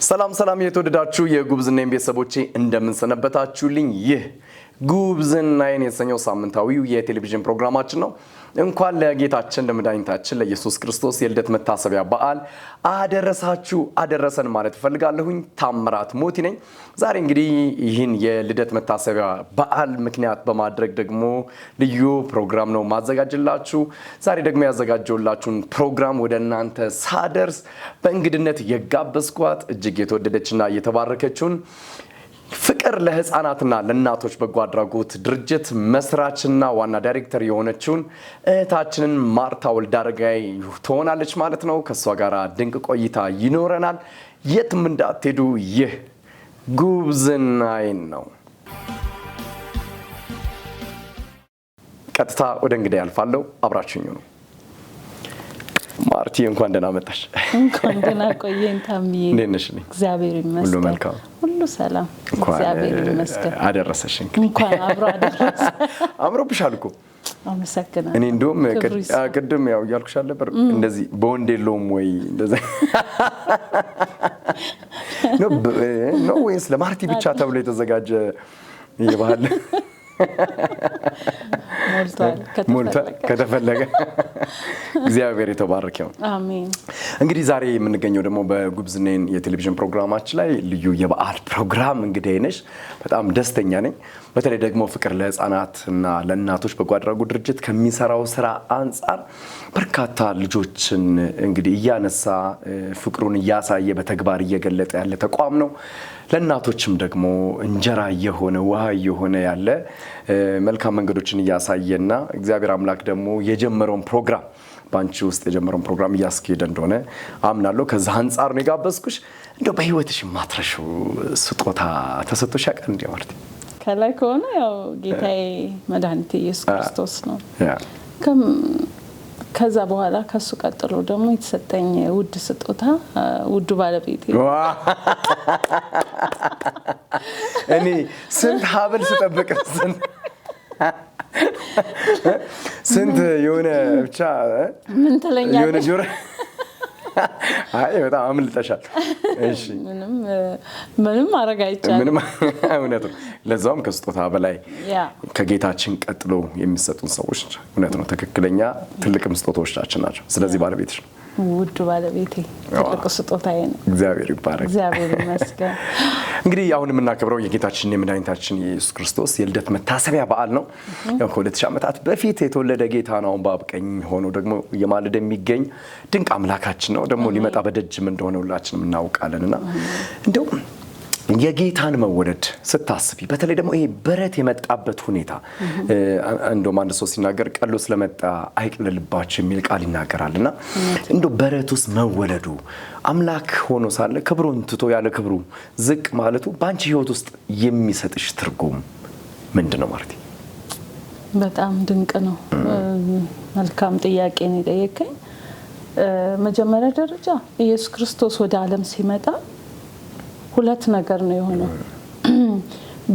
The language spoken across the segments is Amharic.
ሰላም የተወደዳችሁ የጉብዝናዬ ቤተሰቦቼ እንደምን ሰነበታችሁልኝ? ይህ ጉብዝናዬ የተሰኘው ሳምንታዊው የቴሌቪዥን ፕሮግራማችን ነው። እንኳን ለጌታችን ለመድኃኒታችን ለኢየሱስ ክርስቶስ የልደት መታሰቢያ በዓል አደረሰን ማለት ፈልጋለሁኝ። ታምራት ሞቲ ነኝ። ዛሬ እንግዲህ ይህን የልደት መታሰቢያ በዓል ምክንያት በማድረግ ደግሞ ልዩ ፕሮግራም ነው ማዘጋጅላችሁ። ዛሬ ደግሞ ያዘጋጀውላችሁን ፕሮግራም ወደ እናንተ ሳደርስ በእንግድነት የጋበዝኳት እጅግ የተወደደችና የተባረከችውን ፍቅር ለህፃናትና ለእናቶች በጎ አድራጎት ድርጅት መስራችና ዋና ዳይሬክተር የሆነችውን እህታችንን ማርታ ወልዳረጋይ ትሆናለች ማለት ነው። ከሷ ጋር ድንቅ ቆይታ ይኖረናል። የትም እንዳትሄዱ። ይህ ጉብዝናዬ ነው። ቀጥታ ወደ እንግዳ ያልፋለሁ። አብራችሁኝ ነው። ማርቲ እንኳን ደህና መጣሽ። እንኳን ደህና ቆየን ታምዬ። እንዴት ነሽ? እግዚአብሔር ይመስገን። ሁሉ መልካም፣ ሁሉ ሰላም፣ እግዚአብሔር ይመስገን። አደረሰሽ። እንኳን አብሮ አደረሰ። አምሮብሻል እኮ። አመሰግናለሁ። እኔ እንደውም ቅድም ያው እያልኩሽ ነበር እንደዚህ በወንድ የለውም ወይ እንደዛ ነው ወይስ ለማርቲ ብቻ ተብሎ የተዘጋጀ የባህል ሞልቷል ከተፈለገ። እግዚአብሔር የተባረከ ይሁን። አሜን። እንግዲህ ዛሬ የምንገኘው ደግሞ በጉብዝናዬ የቴሌቪዥን ፕሮግራማችን ላይ ልዩ የበዓል ፕሮግራም እንግዲህ ነሽ። በጣም ደስተኛ ነኝ። በተለይ ደግሞ ፍቅር ለህፃናትና ለእናቶች በጎ አድራጎት ድርጅት ከሚሰራው ስራ አንጻር በርካታ ልጆችን እንግዲህ እያነሳ ፍቅሩን እያሳየ በተግባር እየገለጠ ያለ ተቋም ነው። ለእናቶችም ደግሞ እንጀራ የሆነ ውሃ የሆነ ያለ መልካም መንገዶችን እያሳየና እግዚአብሔር አምላክ ደግሞ የጀመረውን ፕሮግራም ባንቺ ውስጥ የጀመረውን ፕሮግራም እያስኬደ እንደሆነ አምናለሁ። ከዛ አንጻር ነው የጋበዝኩሽ። እንደው በህይወትሽ ማትረሺው ስጦታ ተሰጥቶሽ ያውቃል እንዴ ማርቲ? ከላይ ከሆነ ያው ጌታዬ መድኃኒቴ ኢየሱስ ክርስቶስ ነው። ከዛ በኋላ ከሱ ቀጥሎ ደግሞ የተሰጠኝ ውድ ስጦታ ውዱ ባለቤቴ። እኔ ስንት ሀብል ስጠብቅ ስንት የሆነ ብቻ ምን ትለኛለሽ? አይ በጣም አምልጠሻል። እሺ ምንም ማድረግ አይቻልም። ምንም እውነት ነው። ለዛውም ከስጦታ በላይ ከጌታችን ቀጥሎ የሚሰጡን ሰዎች እውነት ነው ትክክለኛ ትልቅም ስጦታዎቻችን ናቸው። ስለዚህ ባለቤትሽ ውድ ባለቤቴ ትልቅ ስጦታዬ ነው። እግዚአብሔር ይባረክ። እግዚአብሔር ይመስገን። እንግዲህ አሁን የምናከብረው የጌታችን የመድኃኒታችን የኢየሱስ ክርስቶስ የልደት መታሰቢያ በዓል ነው። ያው ከ2000 ዓመታት በፊት የተወለደ ጌታ ነው። በአብ ቀኝ ሆኖ ደግሞ እየማለደ የሚገኝ ድንቅ አምላካችን ነው። ደግሞ ሊመጣ በደጅም እንደሆነ ሁላችንም እናውቃለንና እንደው የጌታን መወለድ ስታስቢ በተለይ ደግሞ ይሄ በረት የመጣበት ሁኔታ እንደውም አንድ ሰው ሲናገር ቀሎ ስለመጣ አይቅለልባችሁ የሚል ቃል ይናገራልና እንደው በረት ውስጥ መወለዱ አምላክ ሆኖ ሳለ ክብሩን ትቶ ያለ ክብሩ ዝቅ ማለቱ ባንቺ ህይወት ውስጥ የሚሰጥሽ ትርጉም ምንድነው ማለት? በጣም ድንቅ ነው። መልካም ጥያቄ ነው የጠየቀኝ። መጀመሪያ ደረጃ ኢየሱስ ክርስቶስ ወደ ዓለም ሲመጣ ሁለት ነገር ነው የሆነው።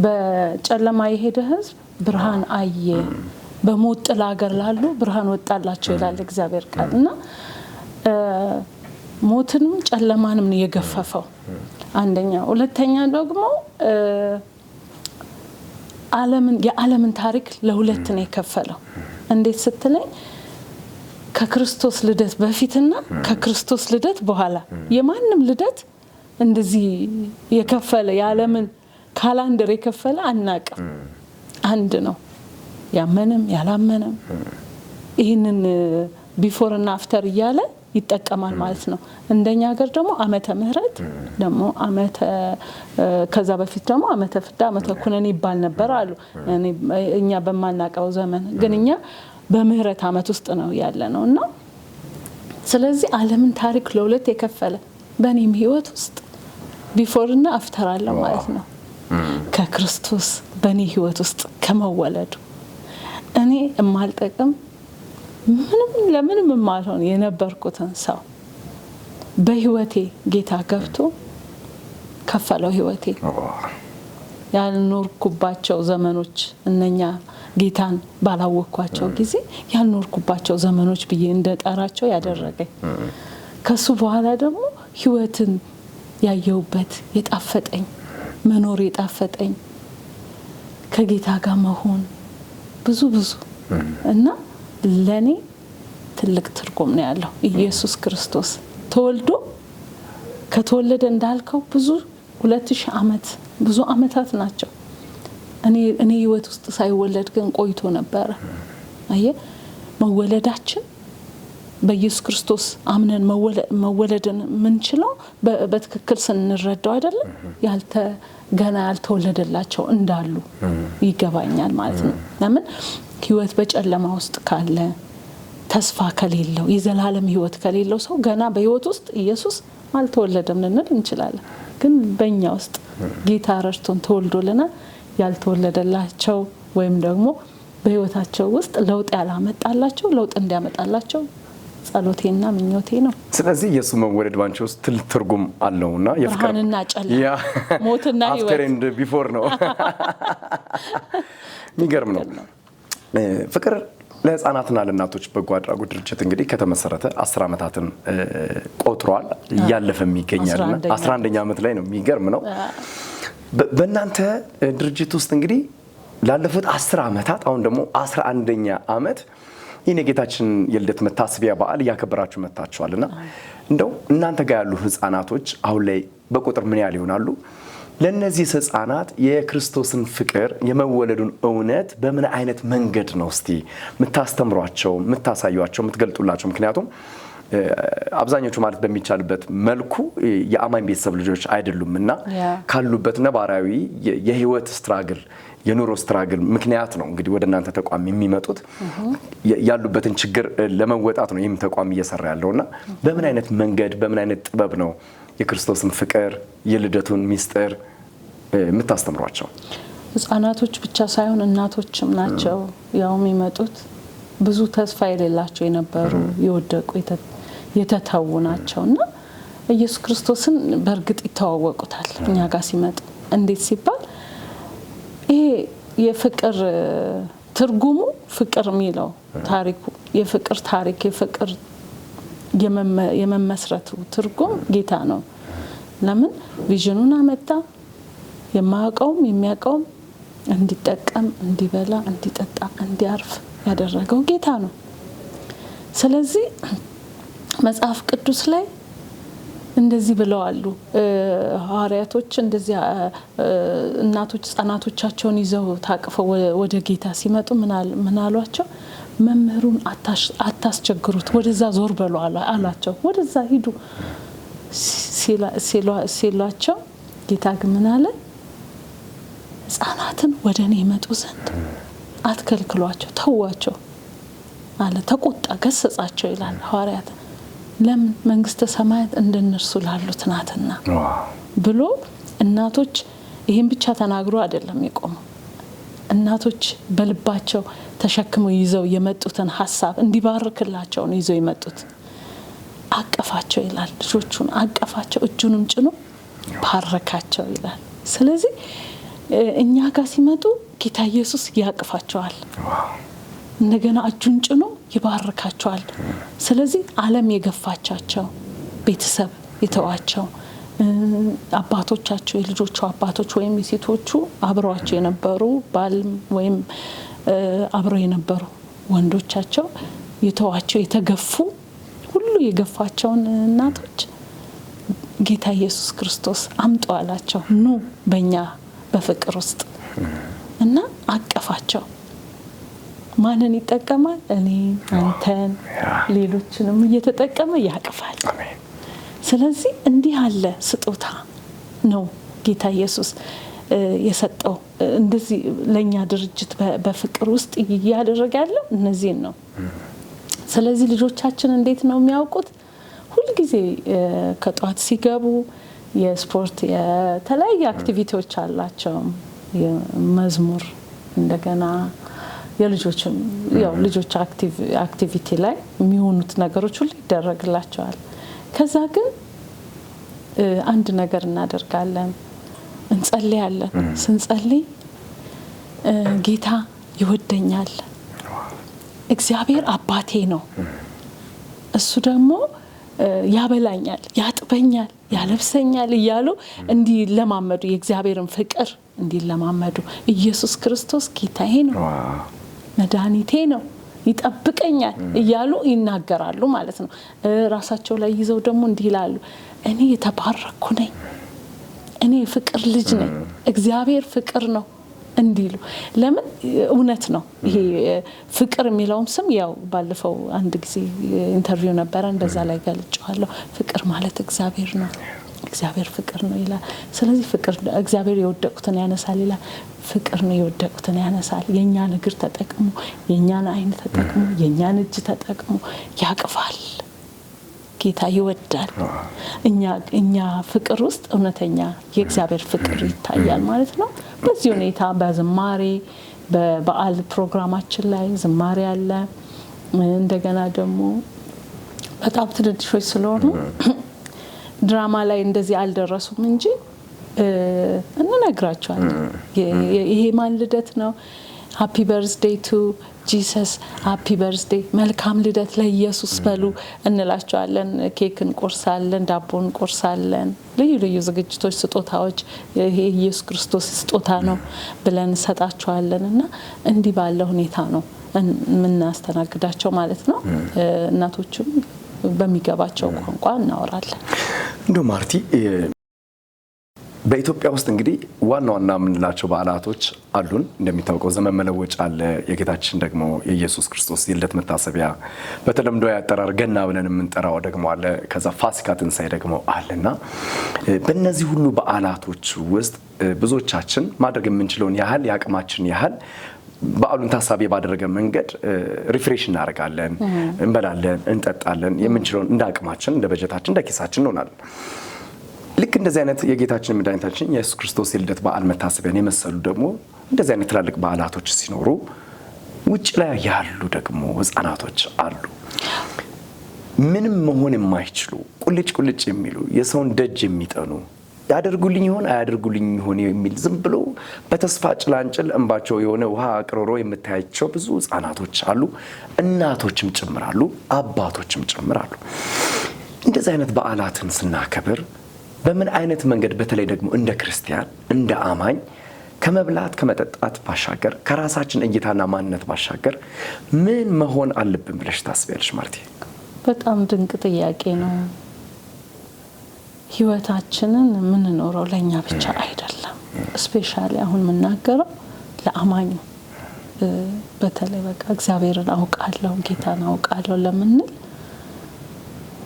በጨለማ የሄደ ህዝብ ብርሃን አየ፣ በሞት ጥላ ሀገር ላሉ ብርሃን ወጣላቸው ይላል እግዚአብሔር ቃል። እና ሞትንም ጨለማንም ነው የገፈፈው አንደኛ። ሁለተኛ ደግሞ የዓለምን ታሪክ ለሁለት ነው የከፈለው። እንዴት ስትለኝ ከክርስቶስ ልደት በፊትና ከክርስቶስ ልደት በኋላ የማንም ልደት እንደዚህ የከፈለ የዓለምን ካላንደር የከፈለ አናውቅም። አንድ ነው። ያመነም ያላመነም ይህንን ቢፎር እና አፍተር እያለ ይጠቀማል ማለት ነው። እንደኛ ሀገር ደግሞ ዓመተ ምህረት ደግሞ ከዛ በፊት ደግሞ ዓመተ ፍዳ ዓመተ ኩነኔ ይባል ነበር አሉ። እኛ በማናውቀው ዘመን ግን እኛ በምህረት ዓመት ውስጥ ነው ያለ ነውና ስለዚህ ዓለምን ታሪክ ለሁለት የከፈለ በእኔም ህይወት ውስጥ ቢፎር እና አፍተር አለ ማለት ነው። ከክርስቶስ በእኔ ህይወት ውስጥ ከመወለዱ እኔ የማልጠቅም ለምንም የማልሆን የነበርኩትን ሰው በህይወቴ ጌታ ገብቶ ከፈለው ህይወቴ። ያልኖርኩባቸው ዘመኖች እነኛ ጌታን ባላወቅኳቸው ጊዜ ያልኖርኩባቸው ዘመኖች ብዬ እንደጠራቸው ያደረገኝ ከሱ በኋላ ደግሞ ህይወትን ያየውበት የጣፈጠኝ መኖር የጣፈጠኝ ከጌታ ጋር መሆን ብዙ እና ለኔ ትልቅ ትርጉም ነው ያለው። ኢየሱስ ክርስቶስ ተወልዶ ከተወለደ እንዳልከው ብዙ 2000 ዓመት ብዙ ዓመታት ናቸው። እኔ ህይወት ውስጥ ሳይወለድ ግን ቆይቶ ነበር። መወለዳችን በኢየሱስ ክርስቶስ አምነን መወለድን ምንችለው በትክክል ስንረዳው አይደለም። ገና ያልተወለደላቸው እንዳሉ ይገባኛል ማለት ነው። ለምን ህይወት በጨለማ ውስጥ ካለ ተስፋ ከሌለው የዘላለም ህይወት ከሌለው ሰው ገና በህይወት ውስጥ ኢየሱስ አልተወለደም ልንል እንችላለን። ግን በእኛ ውስጥ ጌታ ረድቶን ተወልዶልናል። ያልተወለደላቸው ወይም ደግሞ በህይወታቸው ውስጥ ለውጥ ያላመጣላቸው ለውጥ እንዲያመጣላቸው ጸሎቴና ምኞቴ ነው። ስለዚህ ኢየሱስ መወለድ ባንቺ ውስጥ ትልቅ ትርጉም አለውና የፍቅርና ጨለማ ሞትና ህይወት አፍተር ኤንድ ቢፎር ነው። የሚገርም ነው። ፍቅር ለህፃናትና ለእናቶች በጎ አድራጎት ድርጅት እንግዲህ ከተመሰረተ 10 ዓመታትን ቆጥሯል። እያለፈም ይገኛልና 11ኛ ዓመት ላይ ነው። የሚገርም ነው። በእናንተ ድርጅት ውስጥ እንግዲህ ላለፉት 10 ዓመታት አሁን ደግሞ 11ኛ ዓመት ይህን የጌታችን የልደት መታሰቢያ በዓል እያከበራችሁ መጥታችኋልና እንደው እናንተ ጋር ያሉ ህፃናቶች አሁን ላይ በቁጥር ምን ያህል ይሆናሉ? ለነዚህ ህፃናት የክርስቶስን ፍቅር የመወለዱን እውነት በምን አይነት መንገድ ነው እስቲ የምታስተምሯቸው፣ የምታሳዩቸው፣ የምትገልጡላቸው? ምክንያቱም አብዛኞቹ ማለት በሚቻልበት መልኩ የአማኝ ቤተሰብ ልጆች አይደሉምና ካሉበት ነባራዊ የህይወት ስትራግል የኑሮ ስትራግል ምክንያት ነው እንግዲህ ወደ እናንተ ተቋም የሚመጡት ያሉበትን ችግር ለመወጣት ነው ይህም ተቋም እየሰራ ያለውና በምን አይነት መንገድ በምን አይነት ጥበብ ነው የክርስቶስን ፍቅር የልደቱን ሚስጥር የምታስተምሯቸው? ህፃናቶች ብቻ ሳይሆን እናቶችም ናቸው ያው የሚመጡት። ብዙ ተስፋ የሌላቸው የነበሩ የወደቁ የተተዉ ናቸውና ኢየሱስ ክርስቶስን በእርግጥ ይተዋወቁታል እኛ ጋር ሲመጡ። እንዴት ሲባል ይሄ የፍቅር ትርጉሙ ፍቅር የሚለው ታሪኩ የፍቅር ታሪክ የፍቅር የመመስረቱ ትርጉም ጌታ ነው። ለምን ቪዥኑን አመጣ? የማያውቀውም የሚያውቀውም እንዲጠቀም፣ እንዲበላ፣ እንዲጠጣ፣ እንዲያርፍ ያደረገው ጌታ ነው። ስለዚህ መጽሐፍ ቅዱስ ላይ እንደዚህ ብለዋሉ ሐዋርያቶች። እንደዚህ እናቶች ህፃናቶቻቸውን ይዘው ታቅፈው ወደ ጌታ ሲመጡ ምን አሏቸው? መምህሩን አታስቸግሩት፣ ወደዛ ዞር በሉ አላቸው። ወደዛ ሂዱ ሲሏቸው ጌታ ግን ምን አለ? ህፃናትን ወደ እኔ ይመጡ ዘንድ አትከልክሏቸው፣ ተዋቸው አለ። ተቆጣ፣ ገሰጻቸው ይላል ሐዋርያት። ለምን? መንግስተ ሰማያት እንደነርሱ ላሉት ናትና ብሎ እናቶች ይሄን ብቻ ተናግሮ አይደለም የቆመው። እናቶች በልባቸው ተሸክመው ይዘው የመጡትን ሐሳብ እንዲባርክላቸው ነው ይዘው የመጡት። አቀፋቸው ይላል። ልጆቹን አቀፋቸው፣ እጁንም ጭኖ ባረካቸው ይላል። ስለዚህ እኛ ጋር ሲመጡ ጌታ ኢየሱስ ያቅፋቸዋል፣ እንደገና እጁን ጭኖ ይባርካቸዋል። ስለዚህ ዓለም የገፋቻቸው ቤተሰብ የተዋቸው አባቶቻቸው የልጆቹ አባቶች ወይም የሴቶቹ አብረዋቸው የነበሩ ባል ወይም አብረው የነበሩ ወንዶቻቸው የተዋቸው የተገፉ ሁሉ የገፋቸውን እናቶች ጌታ ኢየሱስ ክርስቶስ አምጡ አላቸው። ኑ በእኛ በፍቅር ውስጥ እና አቀፋቸው። ማንን ይጠቀማል? እኔ፣ አንተን፣ ሌሎችንም እየተጠቀመ ያቅፋል። ስለዚህ እንዲህ ያለ ስጦታ ነው ጌታ ኢየሱስ የሰጠው። እንደዚህ ለኛ ድርጅት በፍቅር ውስጥ እያደረገ ያለው እነዚህን ነው። ስለዚህ ልጆቻችን እንዴት ነው የሚያውቁት? ሁልጊዜ ከጧት ሲገቡ የስፖርት የተለያዩ አክቲቪቲዎች አላቸው። የመዝሙር እንደገና የልጆችም ያው ልጆች አክቲቪቲ ላይ የሚሆኑት ነገሮች ሁሉ ይደረግላቸዋል። ከዛ ግን አንድ ነገር እናደርጋለን፣ እንጸልያለን። ስንጸልይ ጌታ ይወደኛል፣ እግዚአብሔር አባቴ ነው፣ እሱ ደግሞ ያበላኛል፣ ያጥበኛል፣ ያለብሰኛል እያሉ እንዲለማመዱ የእግዚአብሔርን ፍቅር እንዲለማመዱ ኢየሱስ ክርስቶስ ጌታዬ ነው፣ መድኃኒቴ ነው፣ ይጠብቀኛል እያሉ ይናገራሉ ማለት ነው። ራሳቸው ላይ ይዘው ደግሞ እንዲህ ይላሉ፣ እኔ የተባረኩ ነኝ፣ እኔ ፍቅር ልጅ ነኝ፣ እግዚአብሔር ፍቅር ነው እንዲሉ። ለምን እውነት ነው። ይሄ ፍቅር የሚለውም ስም ያው ባለፈው አንድ ጊዜ ኢንተርቪው ነበረ እንደዛ ላይ ገልጫለሁ። ፍቅር ማለት እግዚአብሔር ነው፣ እግዚአብሔር ፍቅር ነው ይላል። ስለዚህ ፍቅር እግዚአብሔር የወደቁትን ያነሳል ይላል። ፍቅር ነው የወደቁትን ያነሳል። የኛን እግር ተጠቅሞ የኛን ዓይን ተጠቅሞ የኛን እጅ ተጠቅሞ ያቅፋል። ጌታ ይወዳል። እኛ ፍቅር ውስጥ እውነተኛ የእግዚአብሔር ፍቅር ይታያል ማለት ነው። በዚህ ሁኔታ በዝማሬ በበዓል ፕሮግራማችን ላይ ዝማሬ አለ። እንደገና ደግሞ በጣም ትንንሾች ስለሆኑ ድራማ ላይ እንደዚህ አልደረሱም እንጂ እንነግራቸዋለን። ይሄ ማን ልደት ነው? ሃፒ በርዝዴይ ቱ ጂሰስ፣ ሃፒ በርዝዴይ፣ መልካም ልደት ለኢየሱስ በሉ እንላቸዋለን። ኬክ እንቆርሳለን፣ ዳቦ እንቆርሳለን፣ ልዩ ልዩ ዝግጅቶች፣ ስጦታዎች ይሄ ኢየሱስ ክርስቶስ ስጦታ ነው ብለን እንሰጣቸዋለን። እና እንዲህ ባለ ሁኔታ ነው የምናስተናግዳቸው ማለት ነው። እናቶችም በሚገባቸው ቋንቋ እናወራለን። እንደው ማርቲ በኢትዮጵያ ውስጥ እንግዲህ ዋና ዋና የምንላቸው በዓላቶች አሉን። እንደሚታወቀው ዘመን መለወጫ አለ፣ የጌታችን ደግሞ የኢየሱስ ክርስቶስ የልደት መታሰቢያ በተለምዶ ያጠራር ገና ብለን የምንጠራው ደግሞ አለ። ከዛ ፋሲካ ትንሣኤ ደግሞ አለና በእነዚህ ሁሉ በዓላቶች ውስጥ ብዙዎቻችን ማድረግ የምንችለውን ያህል የአቅማችን ያህል በዓሉን ታሳቢ ባደረገ መንገድ ሪፍሬሽ እናደርጋለን፣ እንበላለን፣ እንጠጣለን። የምንችለውን እንደ አቅማችን እንደ በጀታችን እንደ ኪሳችን እንሆናለን። ልክ እንደዚህ አይነት የጌታችን መድኃኒታችን የኢየሱስ ክርስቶስ የልደት በዓል መታሰቢያን የመሰሉ ደግሞ እንደዚህ አይነት ትላልቅ በዓላቶች ሲኖሩ ውጭ ላይ ያሉ ደግሞ ህፃናቶች አሉ። ምንም መሆን የማይችሉ ቁልጭ ቁልጭ የሚሉ የሰውን ደጅ የሚጠኑ ያደርጉልኝ ይሆን አያደርጉልኝ ይሆን የሚል ዝም ብሎ በተስፋ ጭላንጭል እንባቸው የሆነ ውሃ አቅርሮ የምታያቸው ብዙ ህፃናቶች አሉ። እናቶችም ጭምራሉ፣ አባቶችም ጭምራሉ። እንደዚህ አይነት በዓላትን ስናከብር በምን አይነት መንገድ በተለይ ደግሞ እንደ ክርስቲያን እንደ አማኝ ከመብላት ከመጠጣት ባሻገር ከራሳችን እይታና ማንነት ባሻገር ምን መሆን አለብን ብለሽ ታስቢያለሽ ማርቲ? በጣም ድንቅ ጥያቄ ነው። ህይወታችንን የምንኖረው ለኛ ብቻ አይደለም። ስፔሻሊ አሁን የምናገረው ለአማኝ በተለይ በቃ እግዚአብሔርን አውቃለሁ ጌታን አውቃለሁ ለምንል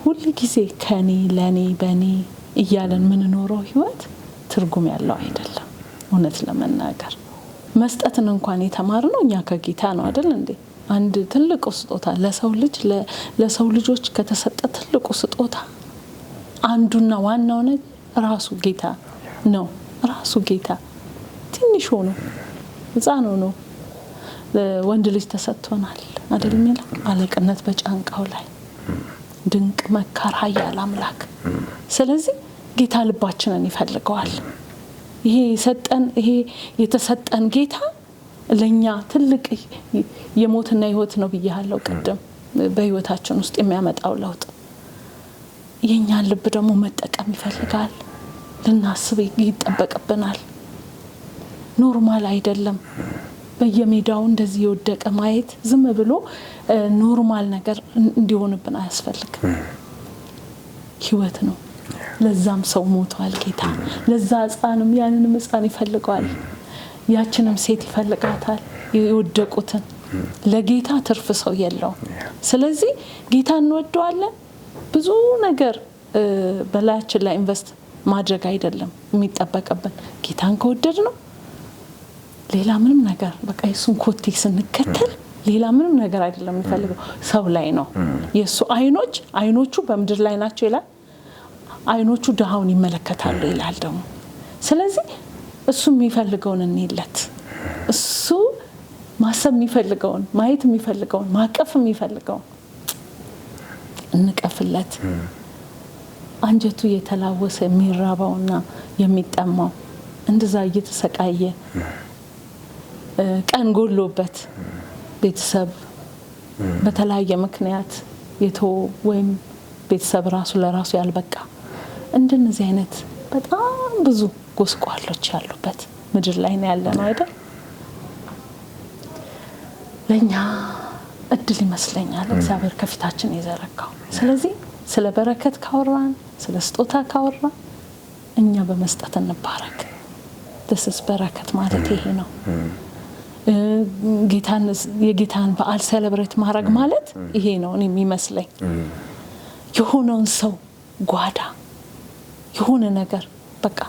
ሁሉ ጊዜ ከኔ ለኔ በኔ እያለን የምንኖረው ህይወት ትርጉም ያለው አይደለም። እውነት ለመናገር መስጠትን እንኳን የተማርነው እኛ ከጌታ ነው አይደል እንዴ? አንድ ትልቁ ስጦታ ለሰው ልጆች ከተሰጠ ትልቁ ስጦታ አንዱና ዋናው ነገር ራሱ ጌታ ነው። ራሱ ጌታ ትንሽ ሆኖ ህፃን ሆኖ ወንድ ልጅ ተሰጥቶናል አይደል የሚለው አለቅነት በጫንቃው ላይ ድንቅ መካር ኃያል አምላክ። ስለዚህ ጌታ ልባችንን ይፈልገዋል። ይሄ የተሰጠን ጌታ ለኛ ትልቅ የሞትና የህይወት ነው ብያለሁ ቅድም። በህይወታችን ውስጥ የሚያመጣው ለውጥ የኛን ልብ ደግሞ መጠቀም ይፈልጋል። ልናስብ ይጠበቅብናል። ኖርማል አይደለም። በየሜዳው እንደዚህ የወደቀ ማየት ዝም ብሎ ኖርማል ነገር እንዲሆንብን አያስፈልግም። ህይወት ነው። ለዛም ሰው ሞቷል ጌታ። ለዛ ህፃንም ያንንም ህፃን ይፈልገዋል። ያችንም ሴት ይፈልጋታል። የወደቁትን ለጌታ ትርፍ ሰው የለውም። ስለዚህ ጌታ እንወደዋለን። ብዙ ነገር በላያችን ላይ ኢንቨስት ማድረግ አይደለም የሚጠበቅብን። ጌታን ከወደድ ነው ሌላ ምንም ነገር በቃ የሱን ኮቴ ስንከተል ሌላ ምንም ነገር አይደለም የሚፈልገው ሰው ላይ ነው። የሱ አይኖቹ በምድር ላይ ናቸው ይላል። አይኖቹ ድሃውን ይመለከታሉ ይላል ደግሞ። ስለዚህ እሱ የሚፈልገውን እንይለት። እሱ ማሰብ የሚፈልገውን ማየት የሚፈልገውን ማቀፍ የሚፈልገውን እንቀፍለት። አንጀቱ የተላወሰ የሚራባውና የሚጠማው እንደዛ እየተሰቃየ ቀን ጎሎበት ቤተሰብ በተለያየ ምክንያት ወይም ቤተሰብ ራሱ ለራሱ ያልበቃ እንደነዚህ አይነት በጣም ብዙ ጎስቋሎች ያሉበት ምድር ላይ ነው ያለነው አይደል? ለኛ እድል ይመስለኛል እግዚአብሔር ከፊታችን የዘረጋው። ስለዚህ ስለ በረከት ካወራን ስለ ስጦታ ካወራን እኛ በመስጠት እንባረክ። this በረከት ማለት ይሄ ነው። የጌታን በዓል ሴሌብሬት ማድረግ ማለት ይሄ ነው እኔ የሚመስለኝ። የሆነውን ሰው ጓዳ የሆነ ነገር በቃ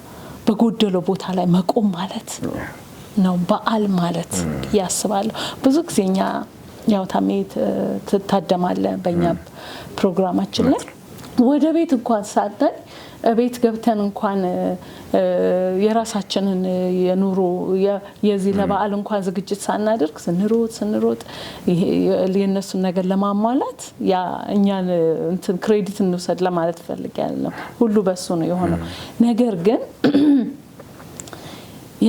በጎደለው ቦታ ላይ መቆም ማለት ነው በዓል ማለት ያስባለሁ። ብዙ ጊዜኛ ያው ታሜት ተታደማለ በእኛ ፕሮግራማችን ላይ ወደ ቤት እንኳን ሳደን ቤት ገብተን እንኳን የራሳችንን የኑሮ የዚህ ለበዓል እንኳን ዝግጅት ሳናደርግ ስንሮጥ የነሱን ነገር ለማሟላት ያ እኛን እንትን ክሬዲት እንውሰድ ለማለት ፈልጋለሁ። ሁሉ በሱ ነው የሆነው። ነገር ግን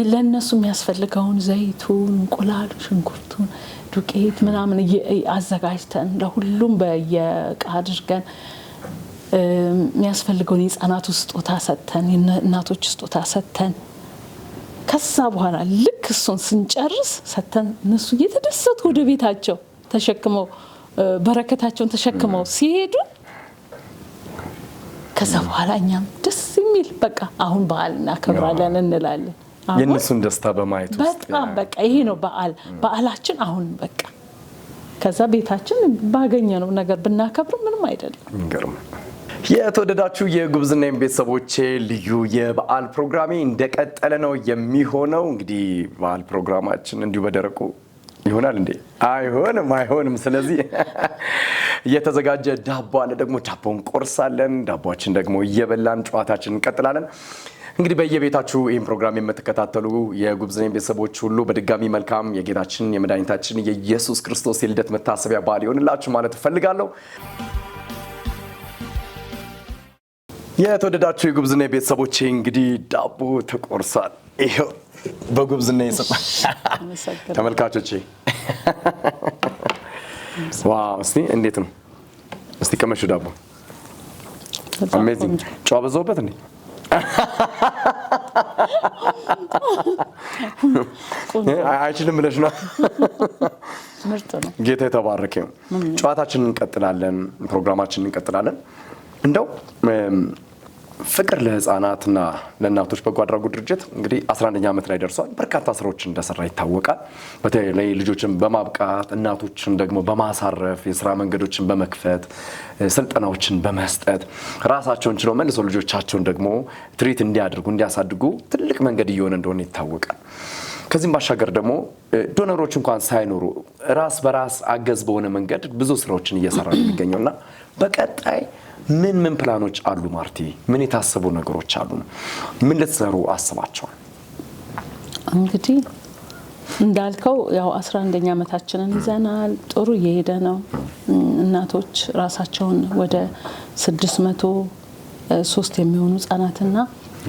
ለነሱ የሚያስፈልገውን ዘይቱን፣ እንቁላል፣ ሽንኩርቱን፣ ዱቄት ምናምን አዘጋጅተን ለሁሉም በየዕቃ አድርገን የሚያስፈልገውን የህፃናት ስጦታ ሰጥተን የእናቶች ስጦታ ሰጥተን ከዛ በኋላ ልክ እሱን ስንጨርስ ሰጥተን እነሱ እየተደሰቱ ወደ ቤታቸው ተሸክመው በረከታቸውን ተሸክመው ሲሄዱ ከዛ በኋላ እኛም ደስ የሚል በቃ አሁን በዓል እናከብራለን እንላለን። የነሱን ደስታ በማየት ውስጥ በጣም በቃ ይሄ ነው በዓላችን አሁን በቃ ከዛ ቤታችን ባገኘነው ነገር ብናከብር ምንም አይደለም። እንገርም። የተወደዳችሁ የጉብዝናዬ ቤተሰቦቼ ልዩ የበዓል ፕሮግራሜ እንደቀጠለ ነው የሚሆነው። እንግዲህ በዓል ፕሮግራማችን እንዲሁ በደረቁ ይሆናል እንዴ? አይሆንም። ስለዚህ እየተዘጋጀ ዳቦ አለ፣ ደግሞ ዳቦን ቆርሳለን። ዳቦአችን ደግሞ እየበላን ጨዋታችን እንቀጥላለን። እንግዲህ በየቤታችሁ ይህን ፕሮግራም የምትከታተሉ የጉብዝናዬ ቤተሰቦች ሁሉ በድጋሚ መልካም የጌታችን የመድኃኒታችን የኢየሱስ ክርስቶስ የልደት መታሰቢያ በዓል ይሆንላችሁ ማለት እፈልጋለሁ። የተወደዳችሁ የጉብዝናዬ ቤተሰቦቼ እንግዲህ ዳቦ ተቆርሷል። ይሄው በጉብዝናዬ ስም ተመልካቾቼ ዋው! እስቲ እንዴት ነው? እስቲ ቀመሹ ዳቦ አሜዚንግ። ጨው በዛውበት እንዴ? አይችልም ብለሽ ነው? ምርጥ ነው። ጌታ የተባረከ ይሁን። ጨዋታችንን እንቀጥላለን፣ ፕሮግራማችንን እንቀጥላለን። እንደው ፍቅር ለህፃናትና ለእናቶች በጎ አድራጎት ድርጅት እንግዲህ 11ኛ ዓመት ላይ ደርሷል። በርካታ ስራዎችን እንደሰራ ይታወቃል። በተለይ ልጆችን በማብቃት እናቶችን ደግሞ በማሳረፍ የስራ መንገዶችን በመክፈት ስልጠናዎችን በመስጠት ራሳቸውን ችለው መልሶ ልጆቻቸውን ደግሞ ትሪት እንዲያደርጉ እንዲያሳድጉ ትልቅ መንገድ እየሆነ እንደሆነ ይታወቃል። ከዚህም ባሻገር ደግሞ ዶነሮች እንኳን ሳይኖሩ ራስ በራስ አገዝ በሆነ መንገድ ብዙ ስራዎችን እየሰራ ነው የሚገኘውና በቀጣይ ምን ፕላኖች አሉ? ማርቲ ምን የታሰቡ ነገሮች አሉ? ምን ልትሰሩ አስባቸዋል? እንግዲህ እንዳልከው ያው 11ኛ ዓመታችንን ይዘናል። ጥሩ እየሄደ ነው። እናቶች ራሳቸውን ወደ 603 የሚሆኑ ህጻናትና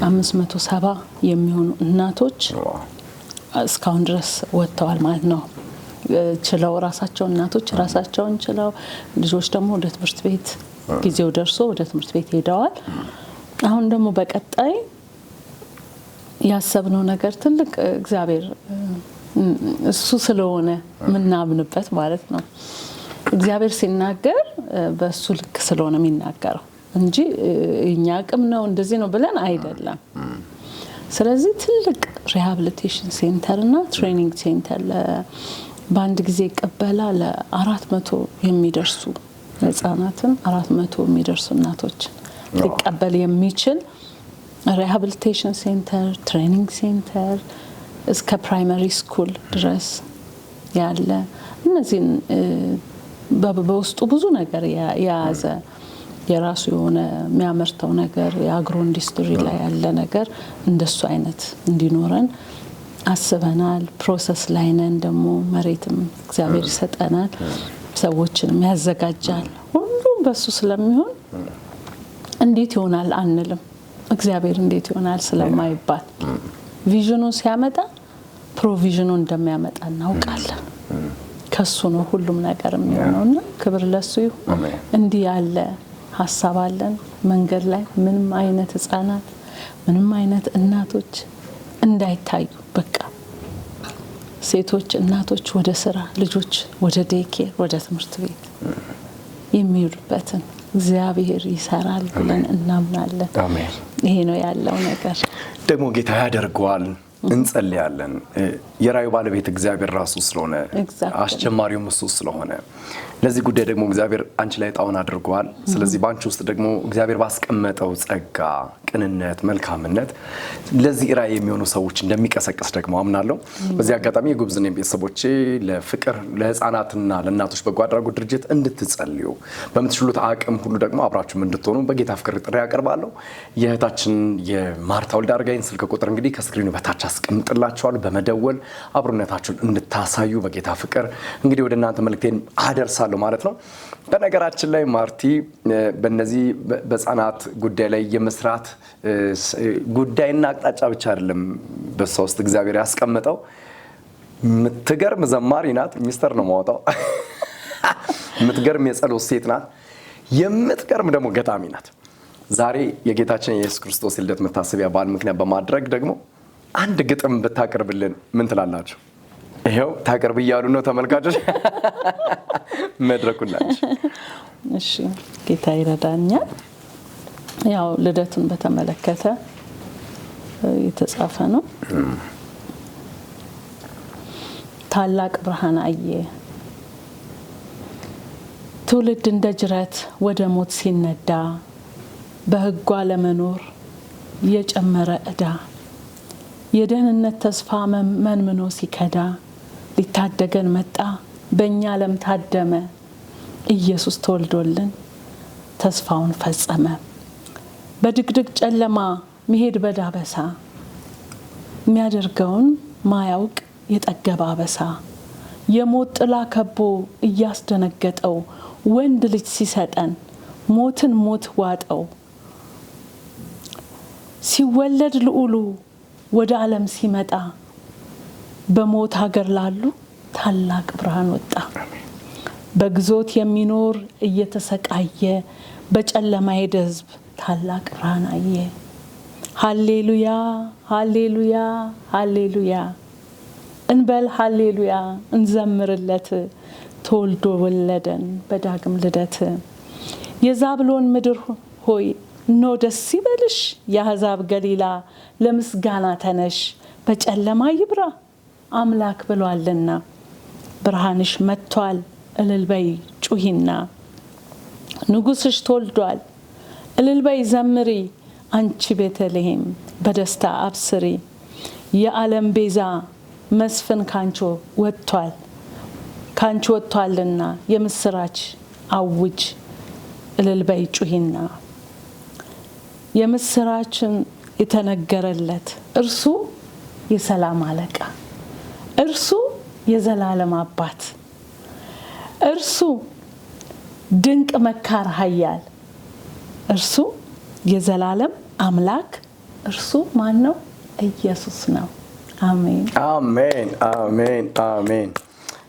570 የሚሆኑ እናቶች እስካሁን ድረስ ወጥተዋል ማለት ነው። ችለው ራሳቸውን እናቶች ራሳቸውን ችለው ልጆች ደግሞ ወደ ትምህርት ቤት ጊዜው ደርሶ ወደ ትምህርት ቤት ሄደዋል። አሁን ደግሞ በቀጣይ ያሰብነው ነገር ትልቅ እግዚአብሔር እሱ ስለሆነ ምናምንበት ማለት ነው። እግዚአብሔር ሲናገር በእሱ ልክ ስለሆነ የሚናገረው እንጂ እኛ አቅም ነው እንደዚህ ነው ብለን አይደለም። ስለዚህ ትልቅ ሪሃቢሊቴሽን ሴንተር እና ትሬኒንግ ሴንተር በአንድ ጊዜ ቀበላ ለ400 የሚደርሱ ህጻናትን 400 የሚደርሱ እናቶችን ሊቀበል የሚችል ሪሃቢሊቴሽን ሴንተር፣ ትሬኒንግ ሴንተር እስከ ፕራይመሪ ስኩል ድረስ ያለ እነዚህን በውስጡ ብዙ ነገር የያዘ የራሱ የሆነ የሚያመርተው ነገር የአግሮ ኢንዱስትሪ ላይ ያለ ነገር እንደሱ አይነት እንዲኖረን አስበናል። ፕሮሰስ ላይ ነን። ደግሞ መሬትም እግዚአብሔር ይሰጠናል፣ ሰዎችንም ያዘጋጃል። ሁሉም በሱ ስለሚሆን እንዴት ይሆናል አንልም። እግዚአብሔር እንዴት ይሆናል ስለማይባል ቪዥኑ ሲያመጣ ፕሮቪዥኑ እንደሚያመጣ እናውቃለን። ከሱ ነው ሁሉም ነገር የሚሆነውና ክብር ለሱ ይሁን። እንዲህ ያለ ሀሳብ አለን። መንገድ ላይ ምንም አይነት ህፃናት ምንም አይነት እናቶች እንዳይታዩ በቃ ሴቶች እናቶች ወደ ስራ ልጆች ወደ ዴይኬር ወደ ትምህርት ቤት የሚሄዱበትን እግዚአብሔር ይሰራል ብለን እናምናለን። አሜን። ይሄ ነው ያለው ነገር። ደግሞ ጌታ ያደርገዋል። እንጸልያለን። የራዩ ባለቤት እግዚአብሔር ራሱ ስለሆነ አስጀማሪው እሱ ስለሆነ ለዚህ ጉዳይ ደግሞ እግዚአብሔር አንቺ ላይ ጣውን አድርጓል። ስለዚህ ባንቺ ውስጥ ደግሞ እግዚአብሔር ባስቀመጠው ጸጋ፣ ቅንነት፣ መልካምነት ለዚህ ራይ የሚሆኑ ሰዎች እንደሚቀሰቅስ ደግሞ አምናለሁ። በዚህ አጋጣሚ የጉብዝኔ ቤተሰቦቼ ለፍቅር ለህፃናትና ለእናቶች በጎ አድራጎት ድርጅት እንድትጸልዩ በምትችሉት አቅም ሁሉ ደግሞ አብራችሁም እንድትሆኑ በጌታ ፍቅር ጥሪ ያቀርባለሁ። የእህታችን የማርታ ወልደአረጋይን ስልክ ቁጥር እንግዲህ ከስክሪኑ በታች አስቀምጥላችኋለሁ። በመደወል አብሮነታችሁን እንድታሳዩ በጌታ ፍቅር እንግዲህ ወደ እናንተ መልእክቴን አደርሳለሁ ማለት ነው። በነገራችን ላይ ማርቲ በእነዚህ በህፃናት ጉዳይ ላይ የመስራት ጉዳይና አቅጣጫ ብቻ አይደለም በሷ ውስጥ እግዚአብሔር ያስቀመጠው። የምትገርም ዘማሪ ናት። ሚስጥር ነው የማወጣው። የምትገርም የጸሎት ሴት ናት። የምትገርም ደግሞ ገጣሚ ናት። ዛሬ የጌታችን የኢየሱስ ክርስቶስ የልደት መታሰቢያ በዓል ምክንያት በማድረግ ደግሞ አንድ ግጥም ብታቀርብልን ምን ትላላችሁ? ይሄው ታቀርብ እያሉ ነው ተመልካቾች። መድረኩላችሁ። እሺ ጌታ ይረዳኛል። ያው ልደቱን በተመለከተ የተጻፈ ነው። ታላቅ ብርሃን አየ ትውልድ እንደ ጅረት ወደ ሞት ሲነዳ በህጓ ለመኖር የጨመረ ዕዳ የደህንነት ተስፋ መንምኖ ሲከዳ ሊታደገን መጣ በእኛ ዓለም ታደመ ኢየሱስ ተወልዶልን ተስፋውን ፈጸመ። በድቅድቅ ጨለማ መሄድ በዳበሳ የሚያደርገውን ማያውቅ የጠገበ አበሳ የሞት ጥላ ከቦ እያስደነገጠው ወንድ ልጅ ሲሰጠን ሞትን ሞት ዋጠው። ሲወለድ ልዑሉ ወደ ዓለም ሲመጣ በሞት ሀገር ላሉ ታላቅ ብርሃን ወጣ። በግዞት የሚኖር እየተሰቃየ በጨለማ ሄደ ህዝብ ታላቅ ብርሃን አየ። ሃሌሉያ ሃሌሉያ ሃሌሉያ እንበል ሃሌሉያ እንዘምርለት ተወልዶ ወለደን በዳግም ልደት። የዛብሎን ምድር ሆይ ኖ ደስ ይበልሽ የአሕዛብ ገሊላ ለምስጋና ተነሽ በጨለማ ይብራ አምላክ ብሏልና ብርሃንሽ መጥቷል እልል በይ ጩሂና ንጉስሽ ተወልዷል እልል በይ ዘምሪ አንቺ ቤተልሔም በደስታ አብስሪ የዓለም ቤዛ መስፍን ካንቺ ወጥቷልና የምስራች አውጅ እልል በይ ጩሂና። የምስራችን የተነገረለት እርሱ የሰላም አለቃ እርሱ የዘላለም አባት እርሱ ድንቅ መካር ኃያል እርሱ የዘላለም አምላክ እርሱ ማን ነው? ኢየሱስ ነው። አሜን አሜን አሜን አሜን።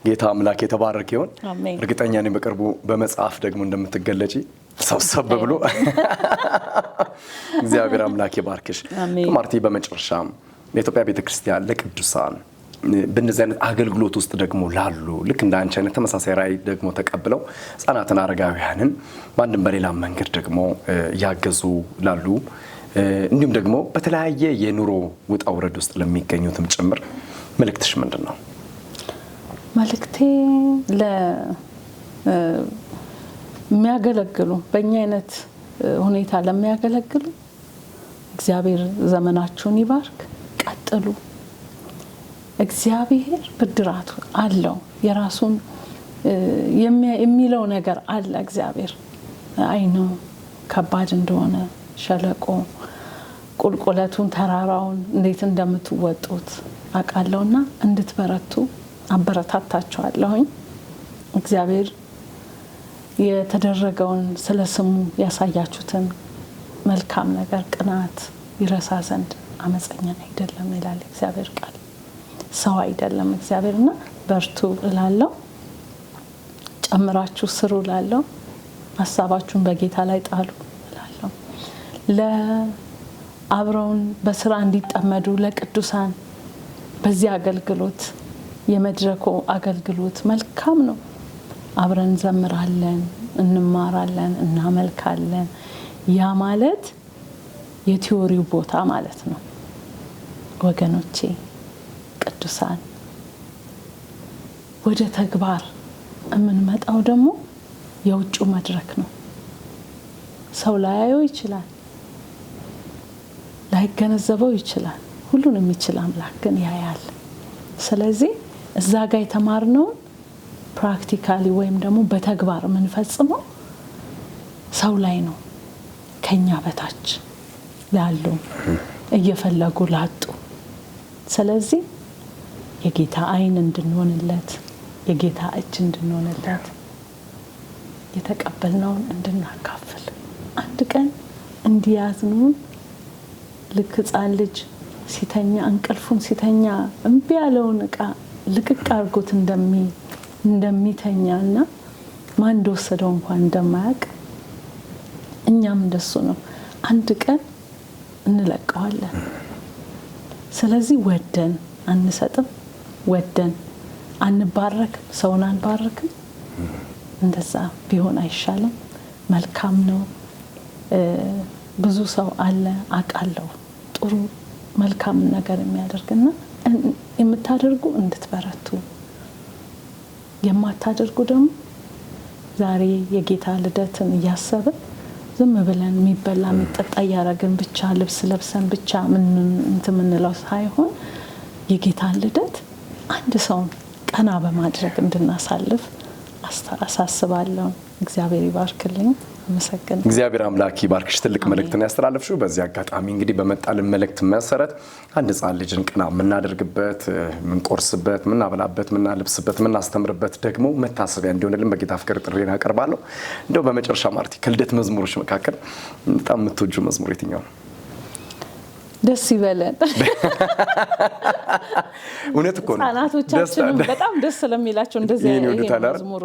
ጌታ አምላክ የተባረከ ይሁን። እርግጠኛ ነኝ በቅርቡ በመጽሐፍ ደግሞ እንደምትገለጪ ሰብሰብ ብሎ እግዚአብሔር አምላክ ይባርክሽ። ማርቲ በመጨረሻም የኢትዮጵያ ቤተክርስቲያን ለቅዱሳን በእነዚህ አይነት አገልግሎት ውስጥ ደግሞ ላሉ ልክ እንደ አንቺ አይነት ተመሳሳይ ራዕይ ደግሞ ተቀብለው ህጻናትና አረጋውያንን በአንድም በሌላ መንገድ ደግሞ ያገዙ ላሉ እንዲሁም ደግሞ በተለያየ የኑሮ ውጣ ውረድ ውስጥ ለሚገኙትም ጭምር መልእክትሽ ምንድን ነው? መልእክቴ ለሚያገለግሉ በእኛ አይነት ሁኔታ ለሚያገለግሉ እግዚአብሔር ዘመናችሁን ይባርክ፣ ቀጥሉ። እግዚአብሔር ብድራቱ አለው፣ የራሱን የሚለው ነገር አለ። እግዚአብሔር አይኑ ከባድ እንደሆነ ሸለቆ ቁልቁለቱን ተራራውን እንዴት እንደምትወጡት አቃለውና እንድትበረቱ አበረታታችኋለሁኝ። እግዚአብሔር የተደረገውን ስለስሙ ያሳያችሁትን መልካም ነገር ቅናት ይረሳ ዘንድ አመፀኛ አይደለም ይላል እግዚአብሔር ቃል። ሰው አይደለም እግዚአብሔርና በርቱ እላለሁ። ጨምራችሁ ስሩ እላለሁ። ሐሳባችሁን በጌታ ላይ ጣሉ እላለሁ። ለአብረውን በስራ እንዲጠመዱ ለቅዱሳን በዚህ አገልግሎት የመድረኩ አገልግሎት መልካም ነው። አብረን እንዘምራለን፣ እንማራለን፣ እናመልካለን። ያ ማለት የቲዮሪው ቦታ ማለት ነው። ወገኖቼ ቅዱሳን ወደ ተግባር የምንመጣው ደግሞ የውጭው መድረክ ነው። ሰው ላያየው ይችላል፣ ላይገነዘበው ይችላል። ሁሉን የሚችል አምላክ ግን ያያል። ስለዚህ እዛ ጋር የተማርነውን ፕራክቲካሊ ወይም ደግሞ በተግባር የምንፈጽመው ሰው ላይ ነው። ከኛ በታች ላሉ እየፈለጉ ላጡ። ስለዚህ የጌታ ዓይን እንድንሆንለት፣ የጌታ እጅ እንድንሆንለት፣ የተቀበልነውን እንድናካፍል አንድ ቀን እንዲያዝኑን ልክ ሕፃን ልጅ ሲተኛ እንቅልፉን ሲተኛ እምቢ ያለውን ዕቃ ልቅቅ አድርጎት እንደሚተኛና ማን እንደወሰደው እንኳን እንደማያውቅ እኛም እንደሱ ነው። አንድ ቀን እንለቀዋለን። ስለዚህ ወደን አንሰጥም፣ ወደን አንባረክ፣ ሰውን አንባረክም። እንደዛ ቢሆን አይሻልም? መልካም ነው። ብዙ ሰው አለ አውቃለሁ ጥሩ መልካም ነገር የሚያደርግና የምታደርጉ እንድትበረቱ፣ የማታደርጉ ደግሞ ዛሬ የጌታ ልደትን እያሰብን ዝም ብለን የሚበላ የሚጠጣ እያደረግን ብቻ ልብስ ለብሰን ብቻ ምንለው ሳይሆን የጌታን ልደት አንድ ሰውን ቀና በማድረግ እንድናሳልፍ አሳስባለሁ። እግዚአብሔር ይባርክልኝ። አመሰግናለሁ። እግዚአብሔር አምላክ ይባርክሽ። ትልቅ መልእክትን ያስተላለፍሽው። በዚህ አጋጣሚ እንግዲህ በመጣልን መልእክት መሰረት አንድ ሕፃን ልጅን ቀና የምናደርግበት፣ የምንቆርስበት፣ የምናበላበት፣ የምናለብስበት፣ የምናስተምርበት ደግሞ መታሰቢያ እንዲሆንልን በጌታ ፍቅር ጥሪን አቀርባለሁ። እንደው በመጨረሻ ማርቲ ከልደት መዝሙሮች መካከል በጣም የምትወጂው መዝሙር የትኛው ነው? ደስ ይበለን። እውነት እኮ ነው። ህፃናቶቻችንም በጣም ደስ ስለሚላቸው እንደዚህ መዝሙር።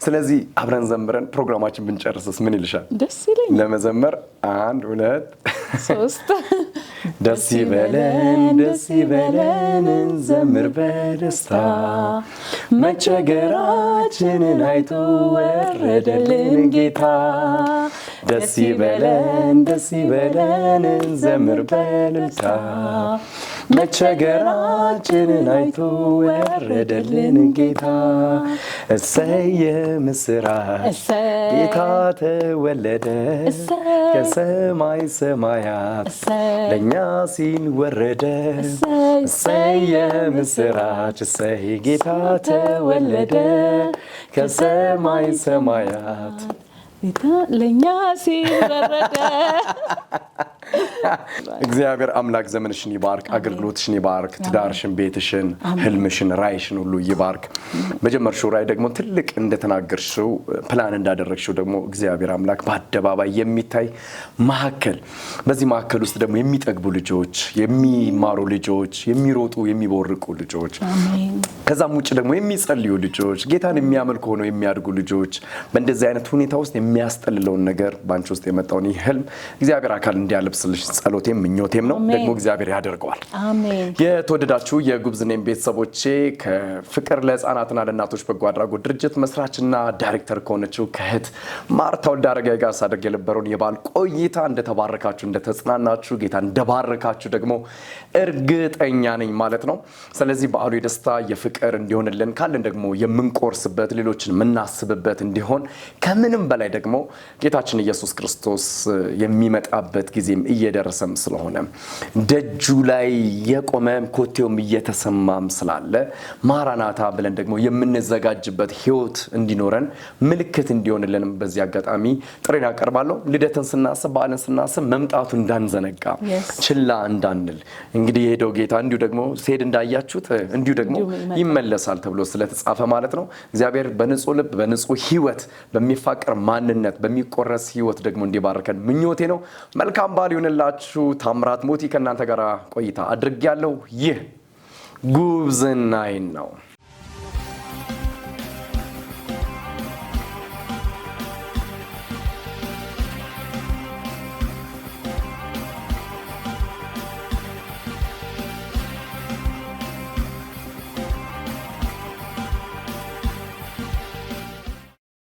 ስለዚህ አብረን ዘምረን ፕሮግራማችን ብንጨርስስ ምን ይልሻል? ደስ ይለኛል። ለመዘመር 1 2 3 ደስ ይበለን፣ ደስ ይበለን፣ እንዘምር በደስታ መቸገራችንን አይቶ ወረደልን ጌታ። ደስ ይበለን፣ ደስ ይበለን፣ እንዘምር በእልልታ መቸገራችንን አይቶ ወረደልን ጌታ። እሰየ ምስራች ጌታ ተወለደ ከሰማይ ሰማያት ለእኛ ሲል ወረደ። እሰየ ምስራች እሰይ ጌታ ተወለደ ከሰማይ ሰማያት ለእኛ ሲል ወረደ። እግዚአብሔር አምላክ ዘመንሽን ይባርክ፣ አገልግሎትሽን ይባርክ፣ ትዳርሽን፣ ቤትሽን፣ ህልምሽን፣ ራይሽን ሁሉ ይባርክ። በጀመርሽው ራይ ደግሞ ትልቅ እንደተናገርሽው ፕላን እንዳደረግሽው ደግሞ እግዚአብሔር አምላክ በአደባባይ የሚታይ ማዕከል፣ በዚህ ማዕከል ውስጥ ደግሞ የሚጠግቡ ልጆች፣ የሚማሩ ልጆች፣ የሚሮጡ የሚቦርቁ ልጆች፣ ከዛም ውጭ ደግሞ የሚጸልዩ ልጆች፣ ጌታን የሚያመልኩ ሆነው የሚያድጉ ልጆች፣ በእንደዚህ አይነት ሁኔታ ውስጥ የሚያስጠልለውን ነገር ባንቺ ውስጥ የመጣውን ይህ ህልም እግዚአብሔር አካል እንዲያለብስልሽ ጸሎቴም ምኞቴም ነው። ደግሞ እግዚአብሔር ያደርገዋል። አሜን። የተወደዳችሁ የጉብዝኔም ቤተሰቦቼ ከፍቅር ለህፃናትና ለእናቶች በጎ አድራጎት ድርጅት መስራችና ዳይሬክተር ከሆነችው ከእህት ማርታ ወልደአረጋዊ ጋር ሳደርግ የነበረውን የበዓል ቆይታ እንደተባረካችሁ፣ እንደተጽናናችሁ፣ ጌታ እንደባረካችሁ ደግሞ እርግጠኛ ነኝ ማለት ነው። ስለዚህ በዓሉ የደስታ የፍቅር እንዲሆንልን ካለን ደግሞ የምንቆርስበት ሌሎችን የምናስብበት እንዲሆን ከምንም በላይ ደግሞ ጌታችን ኢየሱስ ክርስቶስ የሚመጣበት ጊዜም እየደረሰም ስለሆነ ደጁ ላይ የቆመ ኮቴውም እየተሰማም ስላለ ማራናታ ብለን ደግሞ የምንዘጋጅበት ህይወት እንዲኖረን ምልክት እንዲሆንልንም በዚህ አጋጣሚ ጥሬን አቀርባለሁ። ልደትን ስናስብ፣ በዓልን ስናስብ መምጣቱ እንዳንዘነጋ፣ ችላ እንዳንል። እንግዲህ የሄደው ጌታ እንዲሁ ደግሞ ሲሄድ እንዳያችሁት እንዲሁ ደግሞ ይመለሳል ተብሎ ስለተጻፈ ማለት ነው። እግዚአብሔር በንጹህ ልብ በንጹህ ህይወት በሚፋቀር ማንነት በሚቆረስ ህይወት ደግሞ እንዲባርከን ምኞቴ ነው። መልካም በዓል ይሁንላችሁ። ታምራት ሞቲ ከእናንተ ጋር ቆይታ አድርጌያለሁ። ይህ ጉብዝናዬ ነው።